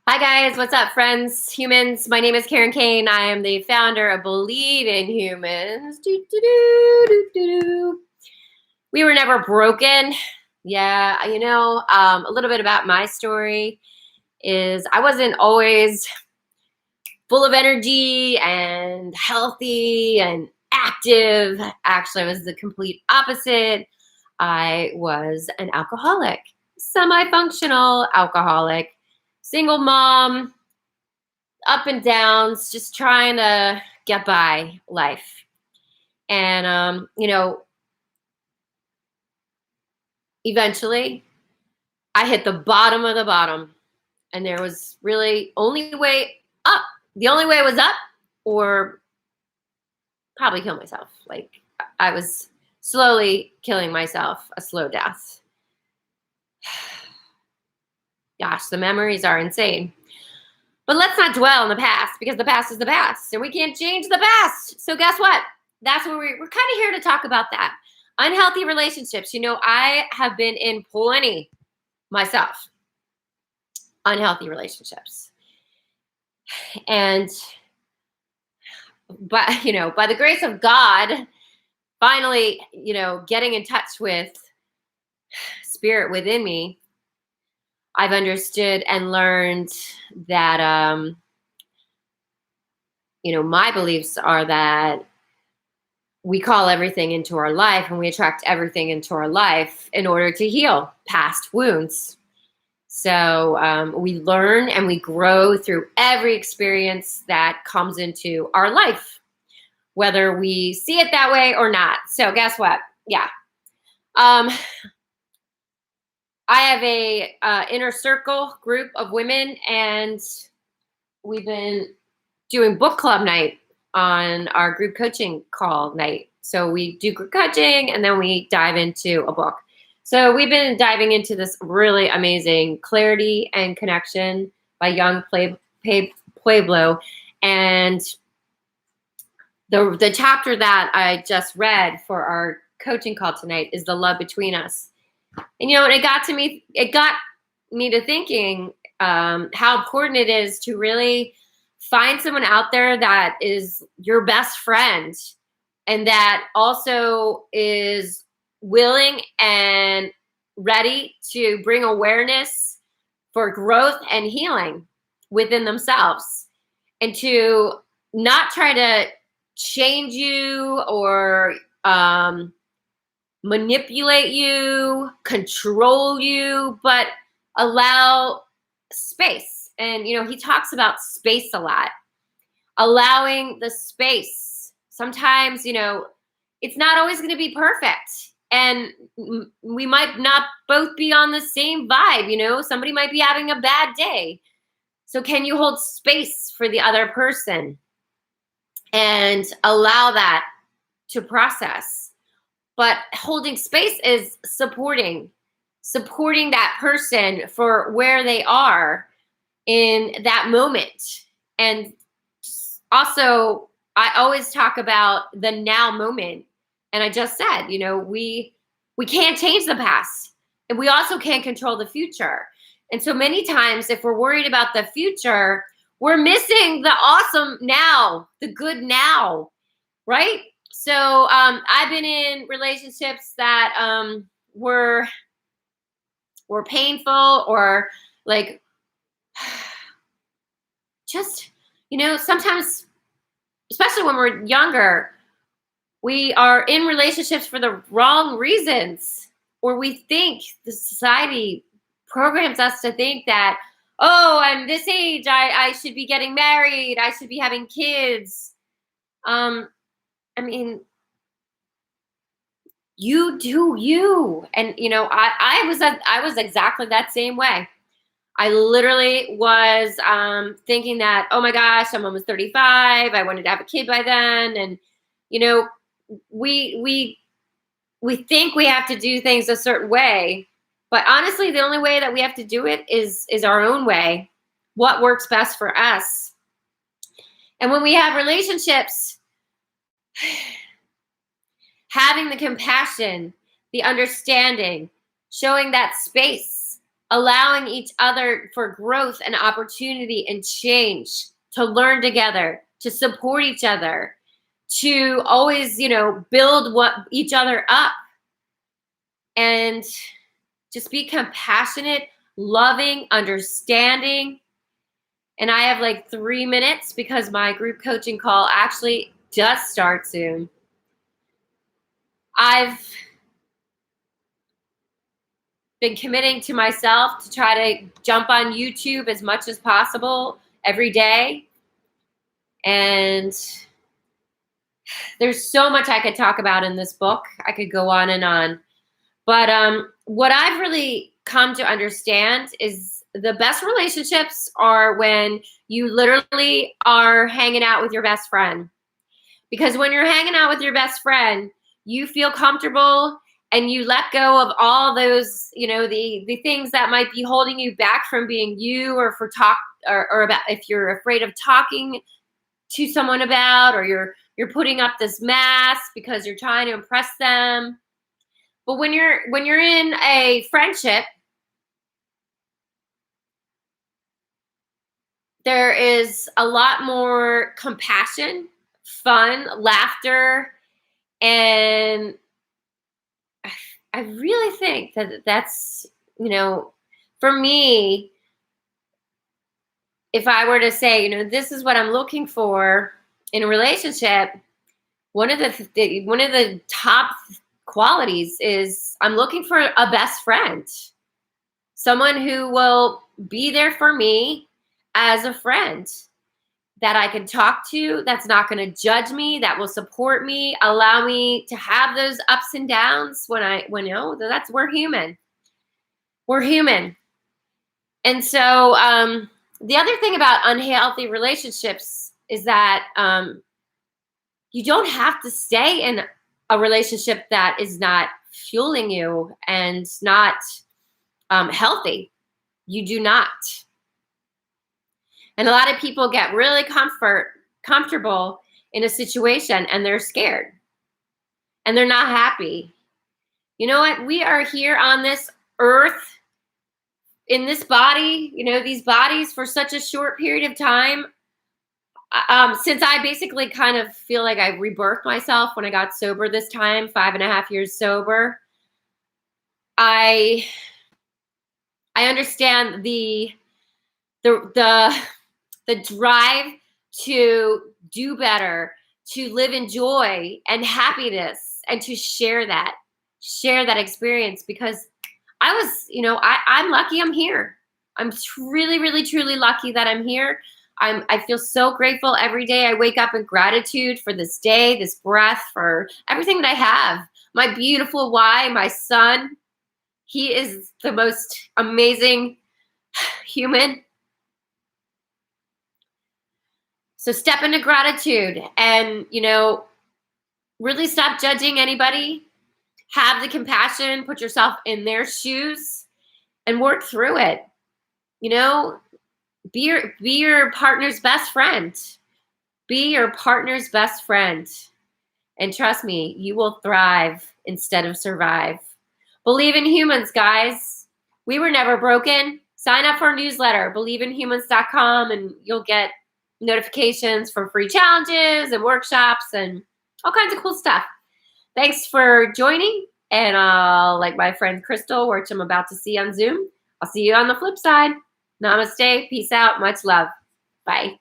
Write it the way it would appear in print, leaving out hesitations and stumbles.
Hi guys, what's up friends, humans? My name is Karen Kane. I am the founder of Believe in Humans. We were never broken. Yeah, a little bit about my story is I wasn't always full of energy and healthy and active. Actually, I was the complete opposite. I was an alcoholic, semi-functional alcoholic, single mom, up and downs, just trying to get by life. And, eventually I hit the bottom of the bottom, and there was really only way up. The only way was up or probably kill myself. Like I was slowly killing myself, a slow death. Gosh, the memories are insane. But let's not dwell on the past because the past is the past and we can't change the past. So guess what? That's what we're kind of here to talk about that. Unhealthy relationships. I have been in plenty myself. Unhealthy relationships. And by the grace of God, finally, getting in touch with spirit within me, I've understood and learned that my beliefs are that we call everything into our life and we attract everything into our life in order to heal past wounds. So we learn and we grow through every experience that comes into our life, whether we see it that way or not. So guess what? Yeah. I have a inner circle group of women, and we've been doing book club night on our group coaching call night. So we do group coaching and then we dive into a book. So we've been diving into this really amazing Clarity and Connection by Young Pueblo. And the chapter that I just read for our coaching call tonight is The Love Between Us. And it got me to thinking how important it is to really find someone out there that is your best friend and that also is willing and ready to bring awareness for growth and healing within themselves, and to not try to change you or manipulate you, control you, but allow space. And, he talks about space a lot, allowing the space. Sometimes, it's not always going to be perfect. And we might not both be on the same vibe. Somebody might be having a bad day. So can you hold space for the other person and allow that to process? But holding space is supporting that person for where they are in that moment. And also, I always talk about the now moment. And I just said, we can't change the past, and we also can't control the future. And so many times, if we're worried about the future, we're missing the awesome now, the good now, right? So I've been in relationships that were painful, or like just, sometimes, especially when we're younger, we are in relationships for the wrong reasons, or we think the society programs us to think that, oh, I'm this age, I should be getting married, I should be having kids. I mean, you do you. And I was exactly that same way. I literally was thinking that, oh my gosh, I'm almost 35. I wanted to have a kid by then. And we think we have to do things a certain way, but honestly, the only way that we have to do it is our own way. What works best for us. And when we have relationships, having the compassion, the understanding, showing that space, allowing each other for growth and opportunity and change, to learn together, to support each other, to always, build each other up, and just be compassionate, loving, understanding. And I have like 3 minutes because my group coaching call actually does start soon. I've been committing to myself to try to jump on YouTube as much as possible every day. And there's so much I could talk about in this book. I could go on and on. But what I've really come to understand is the best relationships are when you literally are hanging out with your best friend. Because when you're hanging out with your best friend, you feel comfortable and you let go of all those, the things that might be holding you back from being you, or or about if you're afraid of talking to someone about, or you're putting up this mask because you're trying to impress them. But when you're in a friendship, there is a lot more compassion, fun, laughter, and I really think that that's, for me, if I were to say, this is what I'm looking for in a relationship, one of the top qualities is I'm looking for a best friend, someone who will be there for me as a friend, that I can talk to, that's not going to judge me, that will support me, allow me to have those ups and downs when we're human. We're human. And so the other thing about unhealthy relationships is that you don't have to stay in a relationship that is not fueling you and not healthy. You do not. And a lot of people get really comfortable in a situation, and they're scared and they're not happy. You know what? We are here on this earth, in this body, these bodies, for such a short period of time. Since I basically kind of feel like I rebirthed myself when I got sober this time, 5.5 years sober, I understand the drive to do better, to live in joy and happiness, and to share that experience, because I'm lucky I'm here. I'm really, really, truly lucky that I'm here. I feel so grateful every day. I wake up in gratitude for this day, this breath, for everything that I have. My beautiful Y, my son, he is the most amazing human. So step into gratitude and, really stop judging anybody. Have the compassion, put yourself in their shoes and work through it. Be your partner's best friend. Be your partner's best friend. And trust me, you will thrive instead of survive. Believe in humans, guys. We were never broken. Sign up for our newsletter, believeinhumans.com, and you'll get notifications for free challenges and workshops and all kinds of cool stuff. Thanks for joining. And like my friend Crystal, which I'm about to see on Zoom, I'll see you on the flip side. Namaste. Peace out. Much love. Bye.